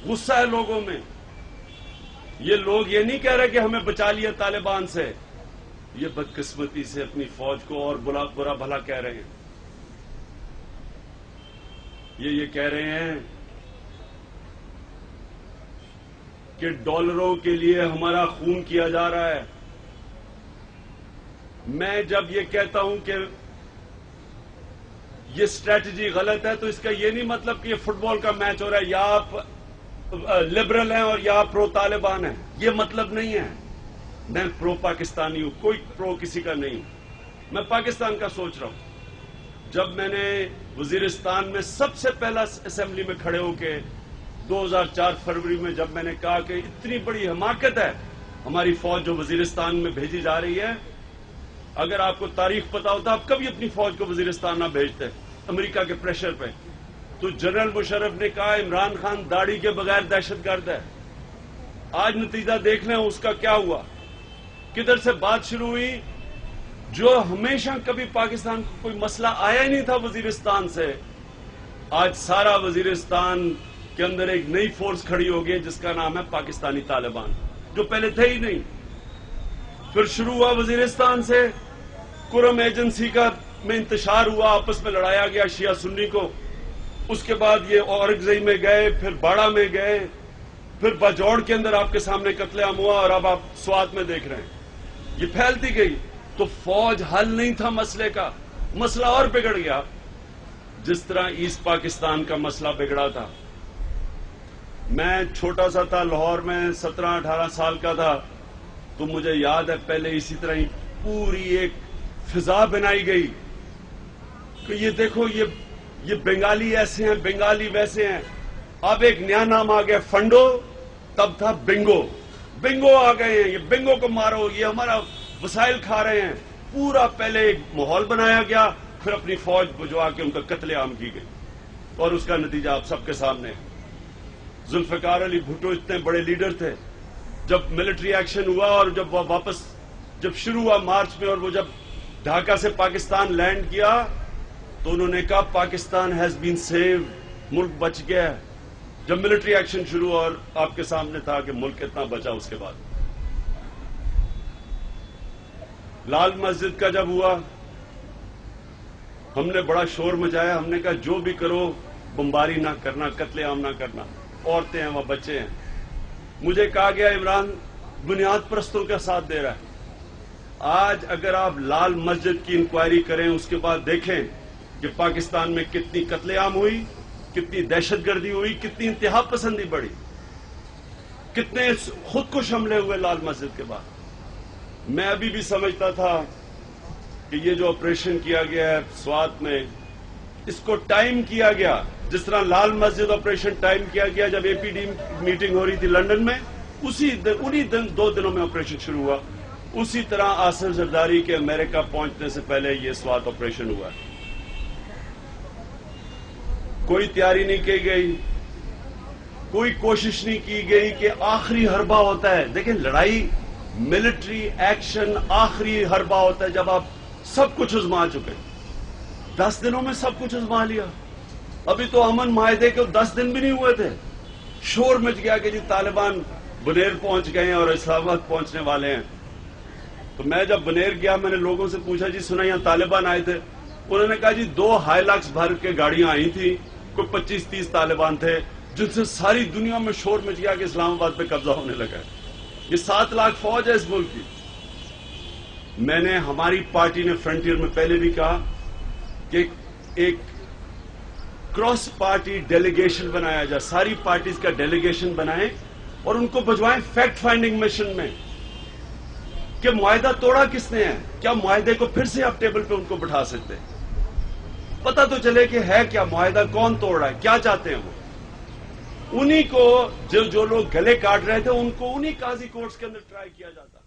غصہ ہے لوگوں میں. یہ لوگ یہ نہیں کہہ رہے کہ ہمیں بچا لیا طالبان سے، یہ بدقسمتی سے اپنی فوج کو اور برا بھلا کہہ رہے ہیں. یہ کہہ رہے ہیں کہ ڈالروں کے لیے ہمارا خون کیا جا رہا ہے. میں جب یہ کہتا ہوں کہ یہ اسٹریٹجی غلط ہے تو اس کا یہ نہیں مطلب کہ یہ فٹ بال کا میچ ہو رہا ہے، یا آپ لبرل ہیں اور یا پرو طالبان ہیں. یہ مطلب نہیں ہے. میں پرو پاکستانی ہوں، کوئی پرو کسی کا نہیں ہوں. میں پاکستان کا سوچ رہا ہوں. جب میں نے وزیرستان میں سب سے پہلا اسمبلی میں کھڑے ہو کے 2004 فروری میں جب میں نے کہا کہ اتنی بڑی حماقت ہے ہماری فوج جو وزیرستان میں بھیجی جا رہی ہے، اگر آپ کو تاریخ پتا ہوتا آپ کبھی اپنی فوج کو وزیرستان نہ بھیجتے امریکہ کے پریشر پہ. تو جنرل مشرف نے کہا عمران خان داڑھی کے بغیر دہشت گرد ہے. آج نتیجہ دیکھ لیں اس کا کیا ہوا. کدھر سے بات شروع ہوئی؟ جو ہمیشہ کبھی پاکستان کو کوئی مسئلہ آیا ہی نہیں تھا وزیرستان سے، آج سارا وزیرستان کے اندر ایک نئی فورس کھڑی ہو گئی جس کا نام ہے پاکستانی طالبان، جو پہلے تھے ہی نہیں. پھر شروع ہوا وزیرستان سے، کرم ایجنسی کا میں انتشار ہوا، آپس میں لڑایا گیا شیعہ سنی کو. اس کے بعد یہ اورگزئی میں گئے، پھر باڑہ میں گئے، پھر باجوڑ کے اندر آپ کے سامنے قتل عام ہوا، اور اب آپ سوات میں دیکھ رہے ہیں. یہ پھیلتی گئی. تو فوج حل نہیں تھا مسئلے کا، مسئلہ اور بگڑ گیا. جس طرح ایسٹ پاکستان کا مسئلہ بگڑا تھا. میں چھوٹا سا تھا، لاہور میں 17-18 سال کا تھا، تو مجھے یاد ہے پہلے اسی طرح ہی پوری ایک فضا بنائی گئی کہ یہ دیکھو یہ بنگالی ایسے ہیں، بنگالی ویسے ہیں. اب ایک نیا نام آ گیا فنڈو، تب تھا بنگو. بنگو آ گئے ہیں، یہ بنگو کو مارو، یہ ہمارا وسائل کھا رہے ہیں. پورا پہلے ایک ماحول بنایا گیا، پھر اپنی فوج بھجوا کے ان کا قتل عام کی گئی، اور اس کا نتیجہ آپ سب کے سامنے. ذوالفقار علی بھٹو اتنے بڑے لیڈر تھے، جب ملٹری ایکشن ہوا اور جب وہ واپس جب شروع ہوا مارچ میں، اور وہ جب ڈھاکہ سے پاکستان لینڈ کیا تو انہوں نے کہا پاکستان ہیز بین سیو، ملک بچ گیا. جب ملٹری ایکشن شروع ہوا اور آپ کے سامنے تھا کہ ملک کتنا بچا. اس کے بعد لال مسجد کا جب ہوا ہم نے بڑا شور مچایا. ہم نے کہا جو بھی کرو بمباری نہ کرنا، قتل عام نہ کرنا، عورتیں ہیں وہاں، بچے ہیں. مجھے کہا گیا عمران بنیاد پرستوں کا ساتھ دے رہا ہے. آج اگر آپ لال مسجد کی انکوائری کریں، اس کے بعد دیکھیں کہ پاکستان میں کتنی قتل عام ہوئی، کتنی دہشت گردی ہوئی، کتنی انتہا پسندی بڑھی، کتنے خود کش حملے ہوئے لال مسجد کے بعد. میں ابھی بھی سمجھتا تھا کہ یہ جو آپریشن کیا گیا ہے سوات میں، اس کو ٹائم کیا گیا جس طرح لال مسجد آپریشن ٹائم کیا گیا جب اے پی ڈی میٹنگ ہو رہی تھی لندن میں، انہی دن 2 دنوں میں آپریشن شروع ہوا. اسی طرح آصف زرداری کے امریکہ پہنچنے سے پہلے یہ سوات آپریشن ہوا. کوئی تیاری نہیں کی گئی، کوئی کوشش نہیں کی گئی کہ آخری حربہ ہوتا ہے. دیکھیں لڑائی، ملٹری ایکشن آخری حربہ ہوتا ہے جب آپ سب کچھ آزما چکے. 10 دنوں میں سب کچھ آزما لیا. ابھی تو امن معاہدے کے 10 دن بھی نہیں ہوئے تھے، شور مچ گیا کہ جی طالبان بنیر پہنچ گئے ہیں اور اسلام آباد پہنچنے والے ہیں. تو میں جب بنیر گیا میں نے لوگوں سے پوچھا جی سنا یہاں طالبان آئے تھے؟ انہوں نے کہا جی 2 ہائیلاکس بھر کے گاڑیاں آئی تھی، کوئی 25-30 طالبان تھے، جن سے ساری دنیا میں شور مچ گیا کہ اسلام آباد پہ قبضہ ہونے لگا ہے. یہ 7 لاکھ فوج ہے اس ملک کی. میں نے ہماری پارٹی نے فرنٹیئر میں پہلے بھی کہا کہ ایک کراس پارٹی ڈیلیگیشن بنایا جائے، ساری پارٹیز کا ڈیلیگیشن بنائیں اور ان کو بھجوائیں فیکٹ فائنڈنگ مشن میں کہ معاہدہ توڑا کس نے ہے، کیا معاہدے کو پھر سے آپ ٹیبل پہ ان کو بٹھا سکتے، پتہ تو چلے کہ ہے کیا معاہدہ، کون توڑ رہا ہے، کیا چاہتے ہیں وہ. انہی کو جو لوگ گلے کاٹ رہے تھے ان کو انہی قاضی کورٹس کے اندر ٹرائی کیا جاتا.